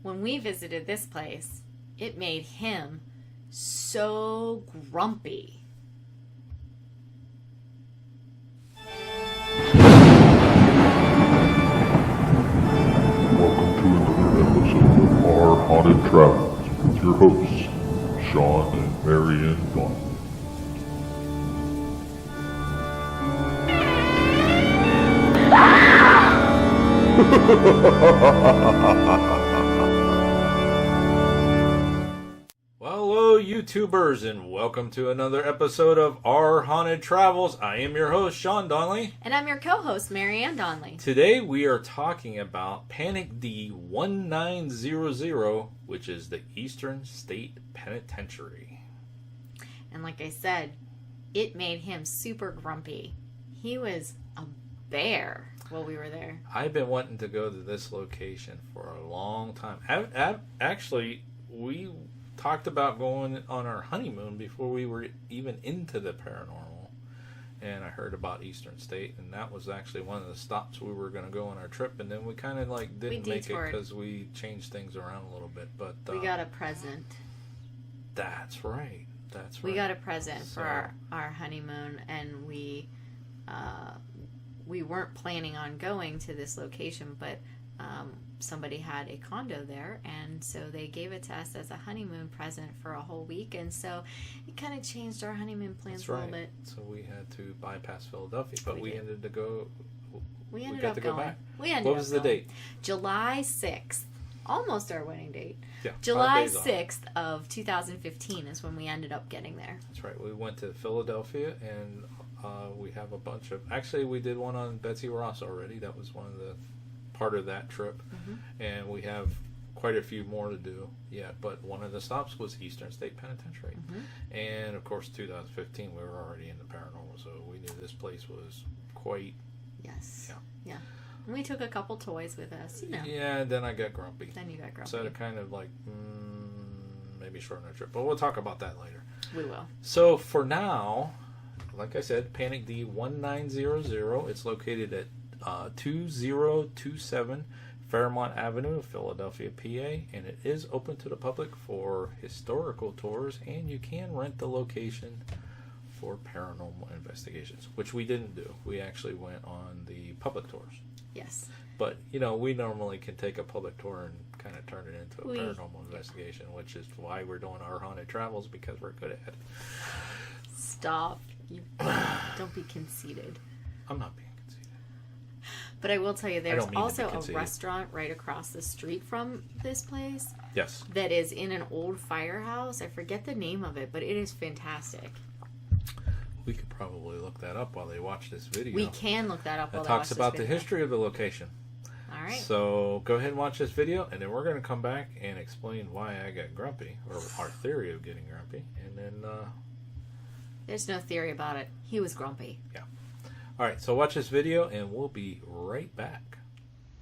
when we visited this place, it made him so grumpy. Welcome to another episode of Our Haunted Travels with your hosts, Sean and Marianne Dawn. Well, hello YouTubers, and welcome to another episode of Our Haunted Travels. I am your host, Sean Donnelly. And I'm your co-host, Marianne Donnelly. Today we are talking about Panic D1900, which is the Eastern State Penitentiary. And like I said, it made him super grumpy. He was a bear while we were there. I've been wanting to go to this location for a long time. Actually, we talked about going on our honeymoon before we were even into the paranormal, and I heard about Eastern State, and that was actually one of the stops we were going to go on our trip, and then we kind of like didn't make it because we changed things around a little bit. But we got a present. That's right. We got a present for our honeymoon, and we weren't planning on going to this location, but somebody had a condo there, and so they gave it to us as a honeymoon present for a whole week, and so it kind of changed our honeymoon plans a little bit. So we had to bypass Philadelphia, but we ended to go. We ended up going. Back. What was the date? July 6th. Almost our wedding date. Yeah, July 6th of 2015 is when we ended up getting there. That's right. We went to Philadelphia, and we have a bunch of... Actually, we did one on Betsy Ross already. That was one of the... part of that trip. Mm-hmm. And we have quite a few more to do yet. But one of the stops was Eastern State Penitentiary. Mm-hmm. And, of course, 2015, we were already in the paranormal, so we knew this place was quite... Yes. Yeah. And we took a couple toys with us, Yeah, and then I got grumpy. Then you got grumpy. So it kind of like, maybe shorten our trip. But we'll talk about that later. We will. So for now, like I said, Panic D1900. It's located at 2027 Fairmont Avenue, Philadelphia, PA. And it is open to the public for historical tours. And you can rent the location for paranormal investigations, which we didn't do. We actually went on the public tours. Yes. But, we normally can take a public tour and kind of turn it into a paranormal investigation, which is why we're doing Our Haunted Travels, because we're good at it. Stop. You don't be conceited. I'm not being conceited. But I will tell you, there's also a restaurant right across the street from this place. Yes. That is in an old firehouse. I forget the name of it, but it is fantastic. We could probably look that up while they watch this video. We can look that up while they watch this video. It talks about the history of the location. All right. So go ahead and watch this video, and then we're going to come back and explain why I got grumpy, or our theory of getting grumpy, and then... There's no theory about it. He was grumpy. Yeah. All right, so watch this video, and we'll be right back.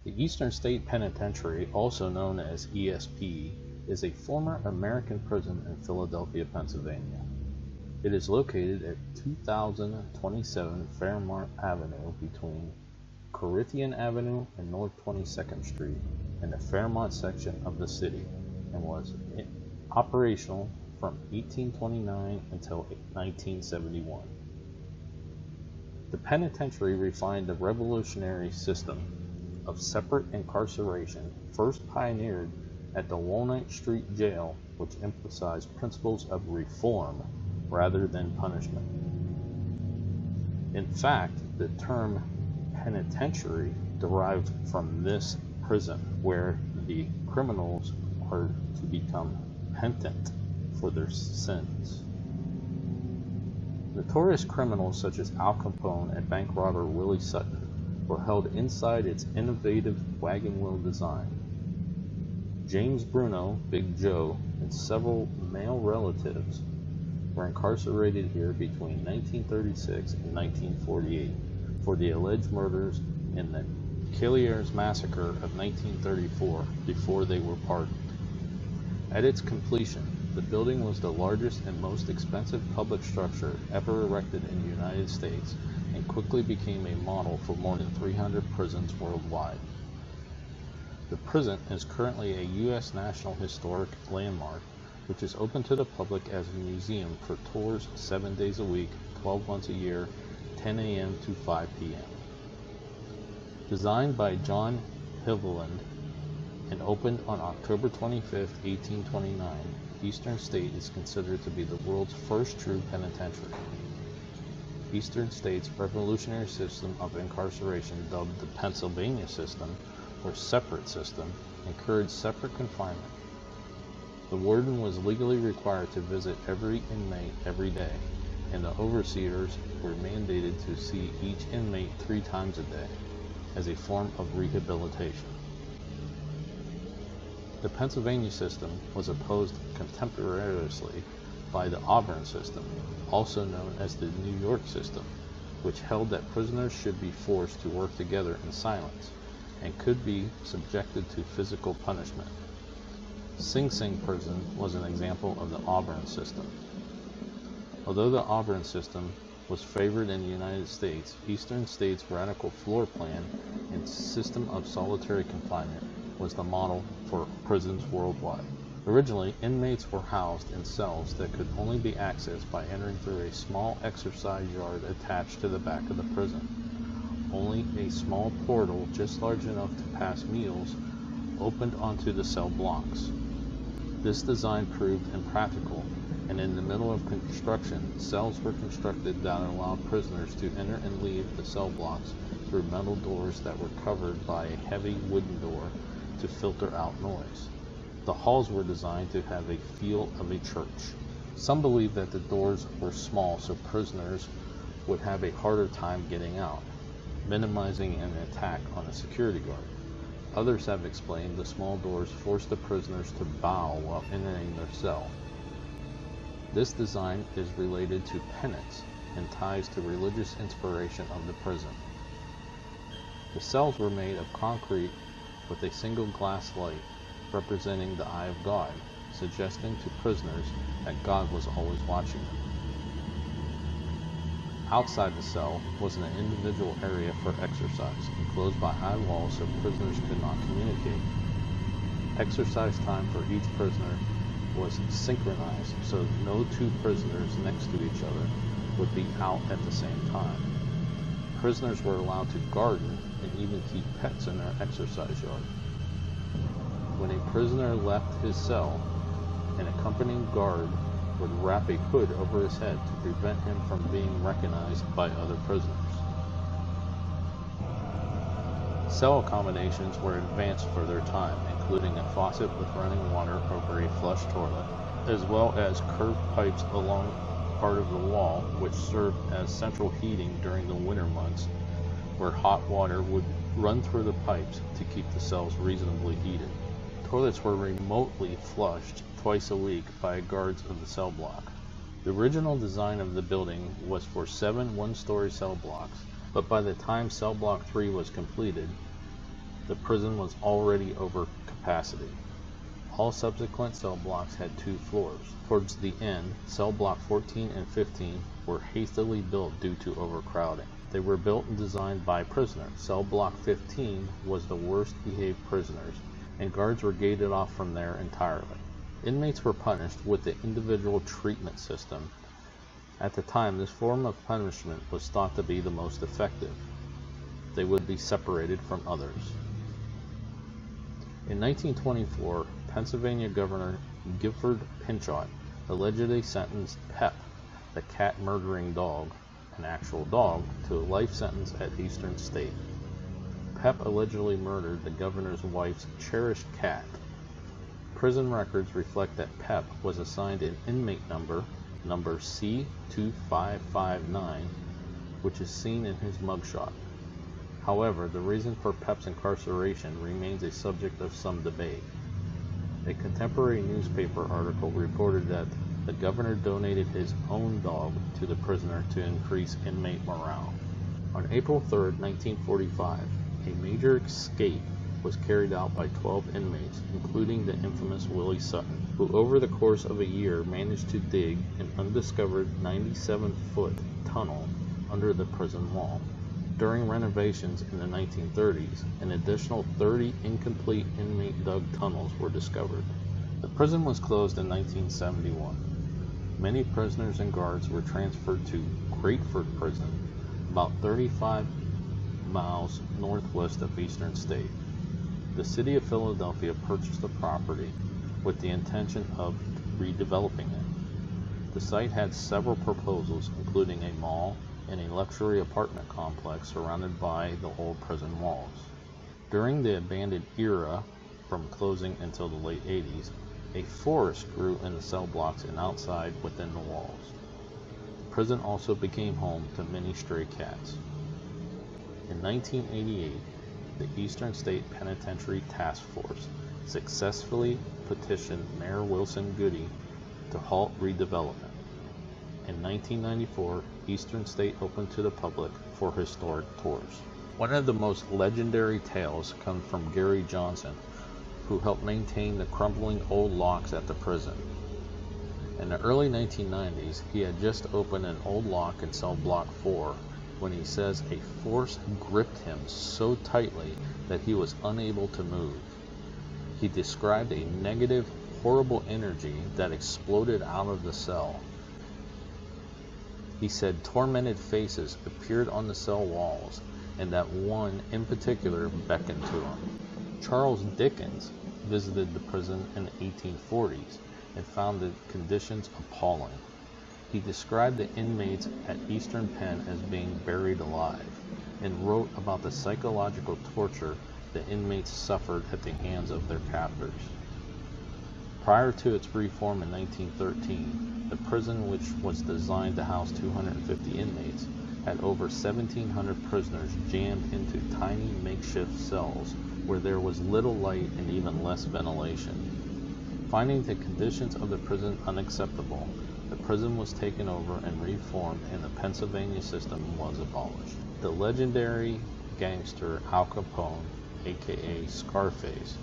The Eastern State Penitentiary, also known as ESP, is a former American prison in Philadelphia, Pennsylvania. It is located at 2027 Fairmont Avenue between Corinthian Avenue and North 22nd Street in the Fairmont section of the city, and was operational from 1829 until 1971. The penitentiary refined the revolutionary system of separate incarceration first pioneered at the Walnut Street Jail, which emphasized principles of reform rather than punishment. In fact, the term penitentiary derived from this prison, where the criminals are to become penitent for their sins. Notorious criminals such as Al Capone and bank robber Willie Sutton were held inside its innovative wagon wheel design. James Bruno, Big Joe, and several male relatives were incarcerated here between 1936 and 1948 for the alleged murders in the Killiers Massacre of 1934 before they were pardoned. At its completion, the building was the largest and most expensive public structure ever erected in the United States and quickly became a model for more than 300 prisons worldwide. The prison is currently a U.S. National Historic Landmark, which is open to the public as a museum for tours 7 days a week, 12 months a year, 10 a.m. to 5 p.m. Designed by John Hiveland and opened on October 25, 1829, Eastern State is considered to be the world's first true penitentiary. Eastern State's revolutionary system of incarceration, dubbed the Pennsylvania system, or separate system, encouraged separate confinement. The warden was legally required to visit every inmate every day, and the overseers were mandated to see each inmate 3 times a day, as a form of rehabilitation. The Pennsylvania system was opposed contemporaneously by the Auburn system, also known as the New York system, which held that prisoners should be forced to work together in silence, and could be subjected to physical punishment. Sing Sing prison was an example of the Auburn system. Although the Auburn system was favored in the United States, Eastern State's radical floor plan and system of solitary confinement was the model for prisons worldwide. Originally, inmates were housed in cells that could only be accessed by entering through a small exercise yard attached to the back of the prison. Only a small portal just large enough to pass meals opened onto the cell blocks. This design proved impractical, and in the middle of construction, cells were constructed that allowed prisoners to enter and leave the cell blocks through metal doors that were covered by a heavy wooden door to filter out noise. The halls were designed to have a feel of a church. Some believe that the doors were small so prisoners would have a harder time getting out, minimizing an attack on a security guard. Others have explained the small doors forced the prisoners to bow while entering their cell. This design is related to penance and ties to religious inspiration of the prison. The cells were made of concrete with a single glass light representing the eye of God, suggesting to prisoners that God was always watching them. Outside the cell was an individual area for exercise, enclosed by high walls so prisoners could not communicate. Exercise time for each prisoner was synchronized so no 2 prisoners next to each other would be out at the same time. Prisoners were allowed to garden and even keep pets in their exercise yard. When a prisoner left his cell, an accompanying guard would wrap a hood over his head to prevent him from being recognized by other prisoners. Cell accommodations were advanced for their time, including a faucet with running water over a flush toilet, as well as curved pipes along part of the wall, which served as central heating during the winter months, where hot water would run through the pipes to keep the cells reasonably heated. Toilets were remotely flushed twice a week by guards of the cell block. The original design of the building was for 7 one-story cell blocks, but by the time cell block 3 was completed, the prison was already over capacity. All subsequent cell blocks had 2 floors. Towards the end, cell block 14 and 15 were hastily built due to overcrowding. They were built and designed by prisoners. Cell block 15 was the worst behaved prisoners, and guards were gated off from there entirely. Inmates were punished with the individual treatment system. At the time, this form of punishment was thought to be the most effective. They would be separated from others. In 1924, Pennsylvania Governor Gifford Pinchot allegedly sentenced Pep, the cat-murdering dog, an actual dog, to a life sentence at Eastern State. Pep allegedly murdered the governor's wife's cherished cat. Prison records reflect that Pep was assigned an inmate number C2559, which is seen in his mugshot. However, the reason for Pep's incarceration remains a subject of some debate. A contemporary newspaper article reported that the governor donated his own dog to the prisoner to increase inmate morale. On April 3, 1945, a major escape was carried out by 12 inmates, including the infamous Willie Sutton, who over the course of a year managed to dig an undiscovered 97-foot tunnel under the prison wall. During renovations in the 1930s, an additional 30 incomplete inmate dug tunnels were discovered. The prison was closed in 1971. Many prisoners and guards were transferred to Grateford Prison, about 35 miles northwest of Eastern State. The city of Philadelphia purchased the property with the intention of redeveloping it. The site had several proposals, including a mall and a luxury apartment complex surrounded by the old prison walls. During the abandoned era, from closing until the late 80s, a forest grew in the cell blocks and outside within the walls. The prison also became home to many stray cats. In 1988, the Eastern State Penitentiary Task Force successfully petitioned Mayor Wilson Goody to halt redevelopment. In 1994, Eastern State opened to the public for historic tours. One of the most legendary tales comes from Gary Johnson, who helped maintain the crumbling old locks at the prison. In the early 1990s, he had just opened an old lock in cell block 4 when he says a force gripped him so tightly that he was unable to move. He described a negative, horrible energy that exploded out of the cell. He said tormented faces appeared on the cell walls, and that one in particular beckoned to him. Charles Dickens visited the prison in the 1840s and found the conditions appalling. He described the inmates at Eastern Penn as being buried alive, and wrote about the psychological torture the inmates suffered at the hands of their captors. Prior to its reform in 1913, the prison, which was designed to house 250 inmates, had over 1,700 prisoners jammed into tiny makeshift cells where there was little light and even less ventilation. Finding the conditions of the prison unacceptable, the prison was taken over and reformed, and the Pennsylvania system was abolished. The legendary gangster Al Capone, aka Scarface,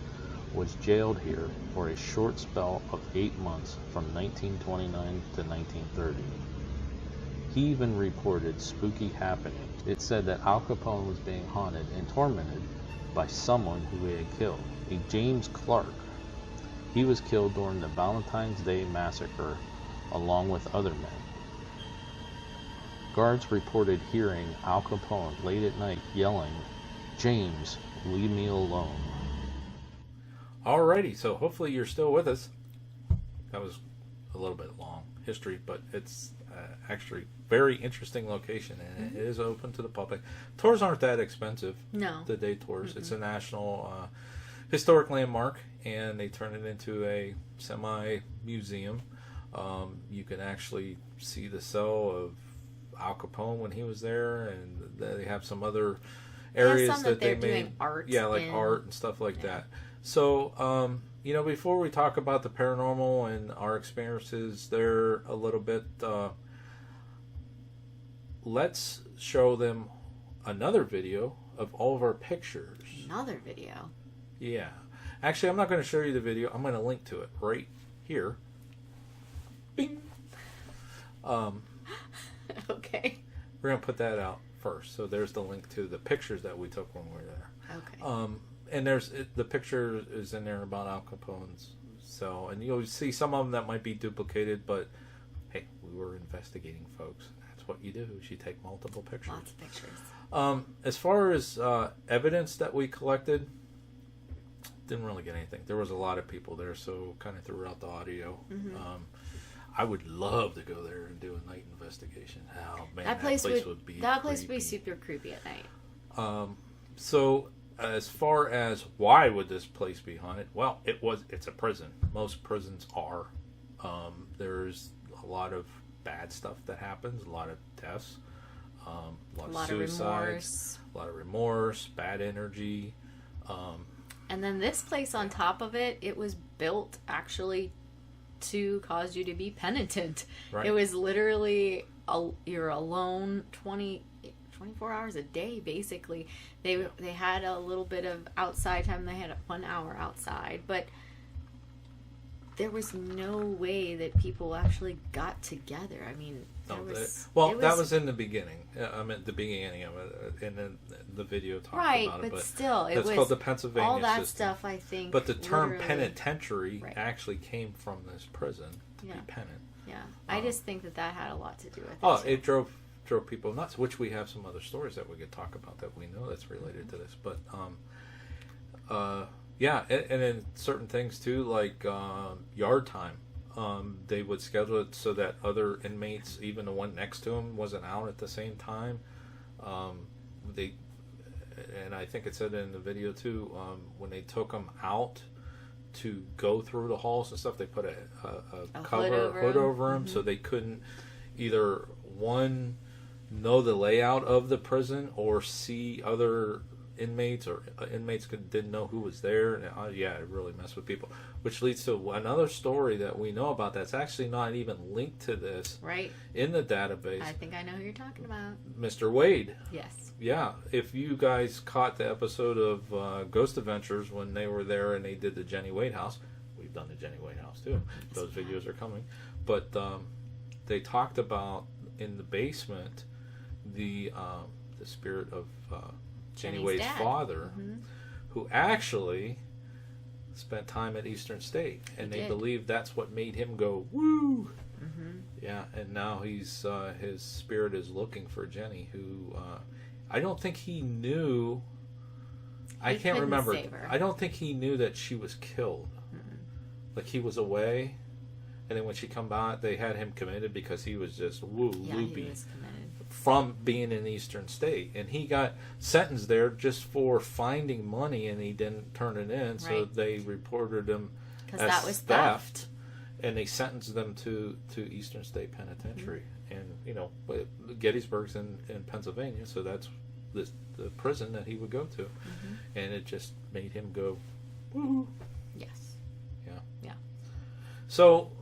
was jailed here for a short spell of 8 months from 1929 to 1930. He even reported spooky happenings. It said that Al Capone was being haunted and tormented by someone who he had killed, a James Clark. He was killed during the Valentine's Day Massacre along with other men. Guards reported hearing Al Capone late at night yelling, "James, leave me alone." Alrighty, so hopefully you're still with us. That was a little bit long history, but it's actually very interesting location, and it is open to the public. Tours aren't that expensive. No. The day tours. It's a national historic landmark, and they turn it into a semi-museum. You can actually see the cell of Al Capone when he was there, and they have some other areas that they made. Doing art. Yeah, like art and stuff like that. So, before we talk about the paranormal and our experiences there a little bit, let's show them another video of all of our pictures. Another video? Yeah. Actually, I'm not going to show you the video. I'm going to link to it right here. Bing! Okay. We're going to put that out first. So there's the link to the pictures that we took when we were there. Okay. And the picture is in there about Al Capone's cell, and you'll see some of them that might be duplicated, but hey, we were investigating, folks. That's what you do, is you take multiple pictures. Lots of pictures. As far as evidence that we collected, didn't really get anything. There was a lot of people there, so kind of threw out the audio. Mm-hmm. I would love to go there and do a night investigation. Oh man, that place would be be super creepy at night. So as far as why would this place be haunted? Well, it's a prison. Most prisons are. There's a lot of bad stuff that happens, a lot of deaths, a lot of suicides, a lot of remorse, bad energy. And then this place on top of it, it was built actually to cause you to be penitent. Right. It was literally you're alone 24 hours a day, basically. They had a little bit of outside time. They had 1 hour outside, but there was no way that people actually got together. I mean, that was was in the beginning. I meant the beginning of it, and then the video talked about it. But still, it that's was called the Pennsylvania all that system. stuff. I think. But the term literally- penitentiary Right. actually came from this prison to be penant. Yeah, I just think that had a lot to do with it. Oh, too. it drove people nuts. Which we have some other stories that we could talk about that we know that's related to this. But yeah, and then certain things too, like yard time. They would schedule it so that other inmates, even the one next to him, wasn't out at the same time. And I think it said in the video too, when they took them out to go through the halls and stuff, they put a hood over them so they couldn't either one know the layout of the prison or see other inmates, or inmates didn't know who was there. And it really messed with people, which leads to another story that we know about that's actually not even linked to this in the database. I think I know who you're talking about. Mr. Wade. Yes. Yeah, if you guys caught the episode of Ghost Adventures when they were there and they did the Jenny Wade house, we've done the Jenny Wade house too. Those videos are coming. But they talked about in the basement the spirit of Jenny Wade's father, who actually spent time at Eastern State, and they believe that's what made him go woo. Yeah, and now he's his spirit is looking for Jenny, who I don't think he knew. I can't remember. I don't think he knew that she was killed. Like he was away, and then when she come back, they had him committed because he was just loopy. He was committed. From being in Eastern State, and he got sentenced there just for finding money, and he didn't turn it in, so they reported him as that was theft, and they sentenced them to Eastern State Penitentiary. And Gettysburg's in Pennsylvania, so that's the prison that he would go to, and it just made him go woo. Yes. Yeah. So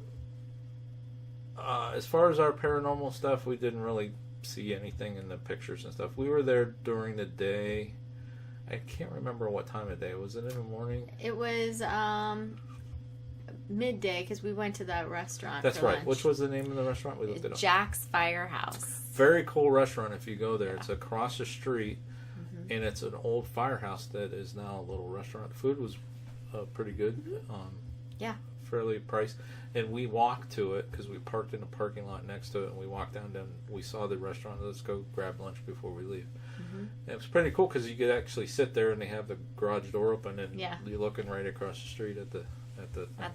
as far as our paranormal stuff, we didn't really see anything in the pictures and stuff. We were there during the day. I can't remember what time of day. Was it in the morning? It was midday because we went to that restaurant. That's for right. lunch. Which was the name of the restaurant? We looked it up. Jack's Firehouse. Very cool restaurant if you go there. It's across the street, and it's an old firehouse that is now a little restaurant. Food was pretty good. Fairly priced. And we walked to it because we parked in a parking lot next to it, and we walked down. We saw the restaurant. Let's go grab lunch before we leave. And it was pretty cool because you could actually sit there, and they have the garage door open, and you're looking right across the street at the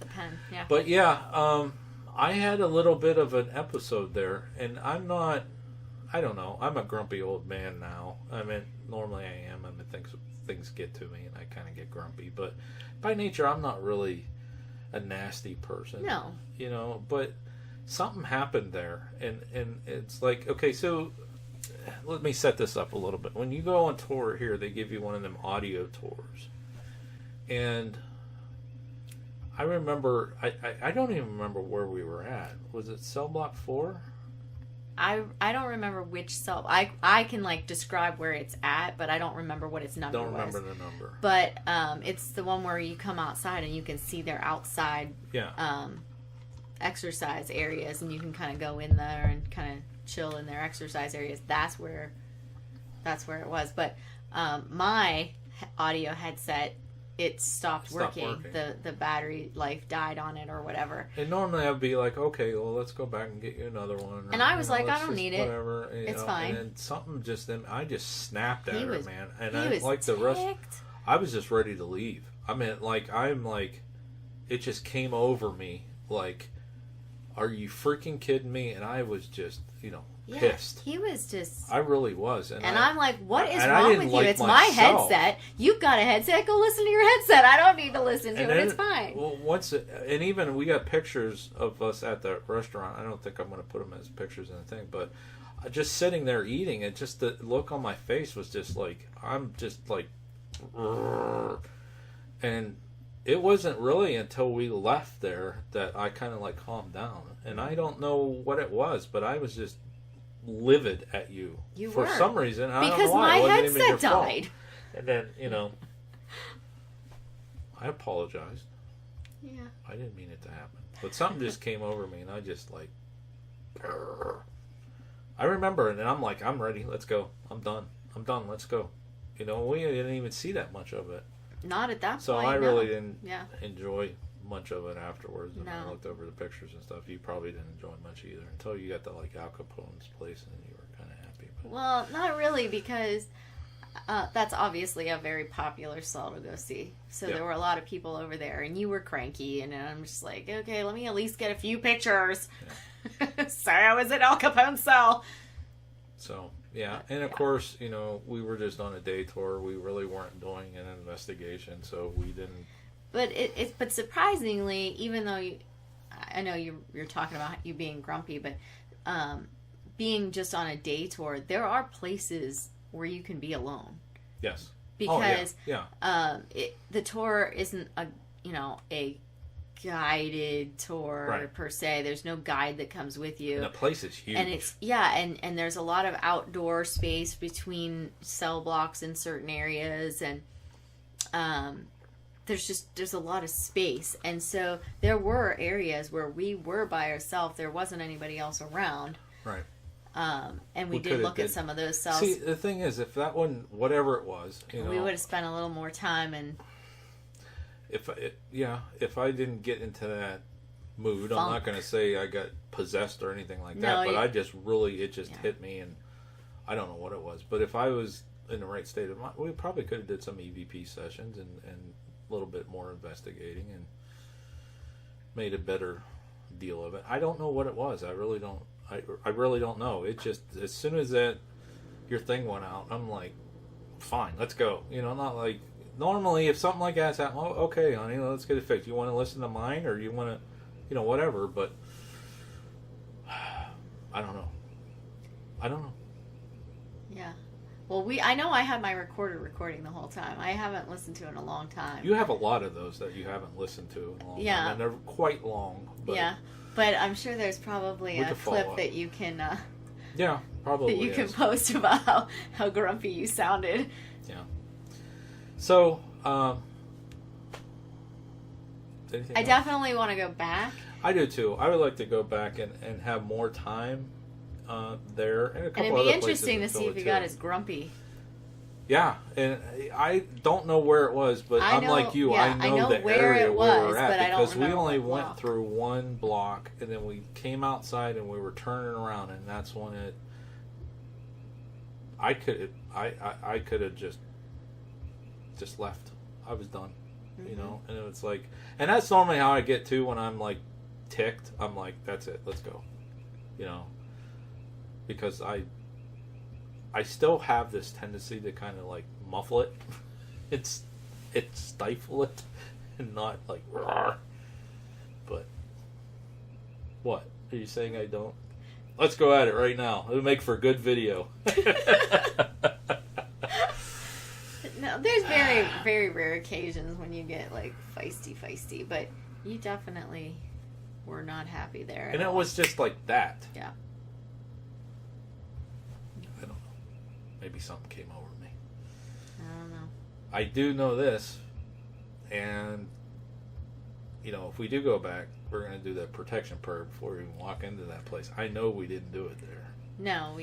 pen. Yeah. But I had a little bit of an episode there, and I don't know. I'm a grumpy old man now. I mean, normally I am. I mean, things get to me, and I kind of get grumpy. But by nature, I'm not really a nasty person. No. But something happened there, and it's like, okay, so let me set this up a little bit. When you go on tour here, they give you one of them audio tours, and I remember, I don't even remember where we were at. Was it cell block 4? I don't remember which cell. I can describe where it's at, but I don't remember what its number was. Don't remember the number. But it's the one where you come outside and you can see their outside exercise areas, and you can kind of go in there and kind of chill in their exercise areas. That's where it was. But my audio headset, it stopped working. The battery life died on it or whatever. And normally I'd be like, okay, well, let's go back and get you another one. And I was like, I don't need it. Whatever, it's fine. And then something I just snapped at her, man. And I was like the rest, I was just ready to leave. I mean, it just came over me. Like, are you freaking kidding me? And I was just, pissed. He was just... I really was. And I'm like, what is wrong with you? It's my headset. You've got a headset. Go listen to your headset. I don't need to listen to it. It's fine. Well, and even we got pictures of us at the restaurant. I don't think I'm going to put them as pictures in the thing, but just sitting there eating, it just, the look on my face was just like, I'm just like, and it wasn't really until we left there that I kind of calmed down. And I don't know what it was, but I was just livid at you for some reason. I don't know why. Because my headset died. And then, I apologized. Yeah. I didn't mean it to happen. But something just came over me, and I just like... I remember it, and I'm like, I'm ready. Let's go. I'm done. Let's go. You know, we didn't even see that much of it. Not at that point. So I really didn't Yeah. enjoy much of it afterwards. And I No. looked over the pictures and stuff. You probably didn't enjoy much either until you got to like Al Capone's place, and you were kind of happy. But Well, not really, because that's obviously a very popular stall to go see. So Yeah. there were a lot of people over there, and you were cranky, and I'm just like, okay, let me at least get a few pictures. So I was at Al Capone's cell. So, yeah. And of course, you know, we were just on a day tour. We really weren't doing an investigation, so we didn't. But surprisingly, even though I know you're talking about you being grumpy, but being just on a day tour, there are places where you can be alone. Yes. Because yeah. the tour isn't a guided tour Right. per se. There's no guide that comes with you. And the place is huge. And it's and there's a lot of outdoor space between cell blocks in certain areas, and there's a lot of space. And so there were areas where we were by ourselves. There wasn't anybody else around. Right. And we did look at some of those cells. See, the thing is, if that one, whatever it was, you know, we would have spent a little more time and if I didn't get into that mood, Funk. I'm not going to say I got possessed or anything like No, that, but you- I just really, it just hit me, and I don't know what it was. But if I was in the right state of mind, we probably could have did some EVP sessions and a little bit more investigating and made a better deal of it. I don't know what it was. I really don't. I really don't know. It just, as soon as your thing went out, I'm like, fine, let's go. You know, not like, normally if something like that's happened, oh, okay, honey, let's get it fixed. You want to listen to mine, or you want to, you know, whatever. But I don't know. yeah. Well, I know I had my recorder recording the whole time. I haven't listened to it in a long time. You have a lot of those that you haven't listened to in a long time, and they're quite long. But yeah, but I'm sure there's probably We a could follow clip up. that you can yeah, probably that you can is. post about how grumpy you sounded. Yeah. So, anything I else? definitely want to go back. I do too. I would like to go back and have more time there, and a And couple it'd other be places interesting in to see Philly, if he too. got as grumpy. Yeah, and I don't know where it was, but I I'm know- like you. yeah, I I know the where area it where we was, were at, but I don't because we remember only what went block. through one block, and then we came outside and we were turning around, and that's when it. I could have just left. I was done, you know. And it's like, and that's normally how I get to when I'm like ticked. I'm like, that's it. Let's go, you know, because I still have this tendency to kind of like muffle it. It's stifle it and not like roar. But what are you saying? I don't. Let's go at it right now. It'll make for a good video. No, there's very, very rare occasions when you get like feisty, but you definitely were not happy there. And it was just like that. Yeah. I don't know. Maybe something came over me. I don't know. I do know this, and you know, if we do go back, we're going to do that protection perk before we even walk into that place. I know we didn't do it there. No,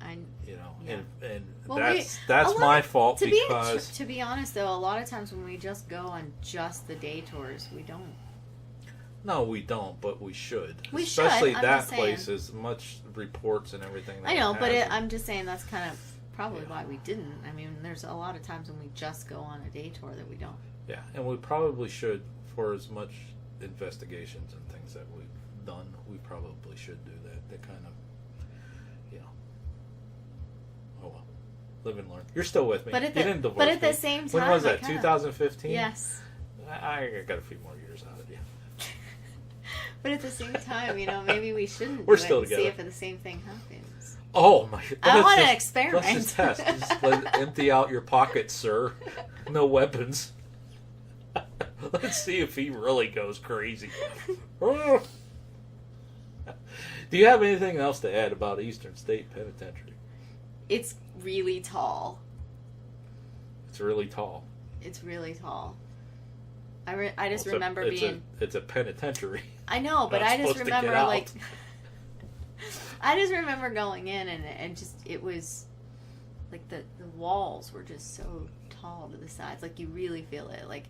I. You know, Yeah. and Well, that's a lot my of- fault to because to be honest, though, a lot of times when we just go on just the day tours, we don't. no, we don't, but we should. We should, Especially I'm that just saying. place is much reports and everything. That I know, it but has. I'm just saying that's kind of probably Yeah. why we didn't. I mean, there's a lot of times when we just go on a day tour that we don't. Yeah, and we probably should, for as much investigations and things that we've done, we probably should do that. That kind of, you know. Oh well, live and learn. You're still with me. But at You the- didn't divorce but at the me. same When time, was I that? kinda- 2015. Yes. I got a few more years out of you. But at the same time, you know, maybe we shouldn't We're do still it and see together. if the same thing happens. Oh my! I let's want to just- experiment. Let's just test. Just empty out your pockets, sir. No weapons. Let's see if he really goes crazy. Do you have anything else to add about Eastern State Penitentiary? It's really tall. It's really tall. It's really tall. I just Well, remember being. It's a penitentiary. I know, but Not I just supposed to get remember out. like. I just remember going in and just it was, like the walls were just so tall to the sides. Like you really feel it. Like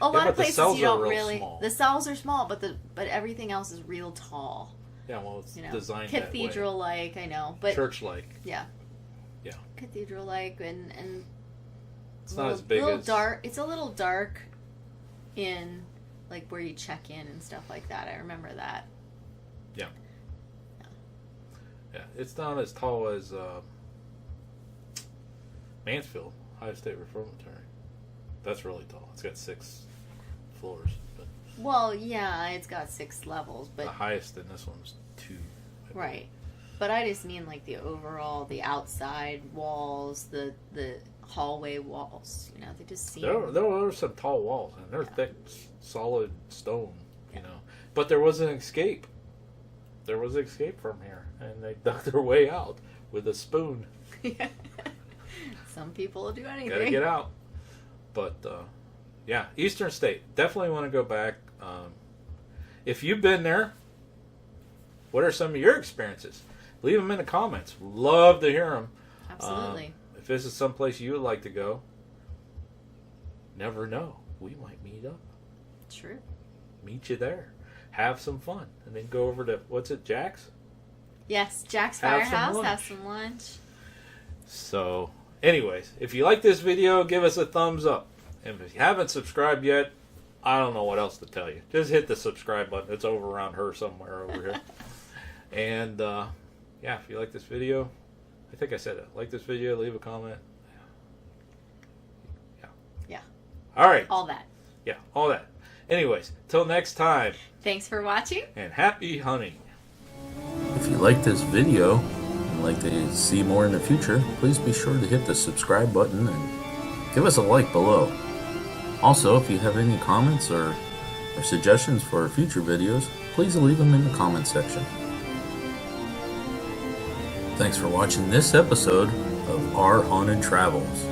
a lot but of the places cells you are don't real really. small. The cells are small, but everything else is real tall. Yeah, well, it's You know, designed cathedral like. I know, that but way. Church-like. yeah, Yeah. cathedral like and It's not as big as dark. It's a little dark in like where you check in and stuff like that. I remember that. Yeah, it's not as tall as Mansfield, Ohio State Reformatory. That's really tall. It's got 6 floors, but Well, yeah, it's got 6 levels, the but highest in this one was 2. I believe. right. But I just mean like the overall, the outside walls, the hallway walls. You know, they just seem. There were some tall walls, and they're thick, solid stone. You know, but there was an escape. There was an escape from here, and they dug their way out with a spoon. Some people will do anything. Gotta get out. But yeah, Eastern State, definitely want to go back. If you've been there, what are some of your experiences? Leave them in the comments. Love to hear them. Absolutely. If this is someplace you would like to go, never know. We might meet up. True. Meet you there. Have some fun. And then go over to, what's it, Jack's? Yes, Jack's Have some Firehouse. lunch. Have some lunch. So, anyways, if you like this video, give us a thumbs up. And if you haven't subscribed yet, I don't know what else to tell you. Just hit the subscribe button. It's over around her somewhere over here. And, yeah, if you like this video, I think I said it. Like this video, leave a comment. Yeah. All right. All that. Yeah, all that. Anyways, till next time, Thanks for watching. and happy hunting. If you like this video and like to see more in the future, please be sure to hit the subscribe button and give us a like below. Also, if you have any comments or suggestions for future videos, please leave them in the comment section. Thanks for watching this episode of Our Haunted Travels.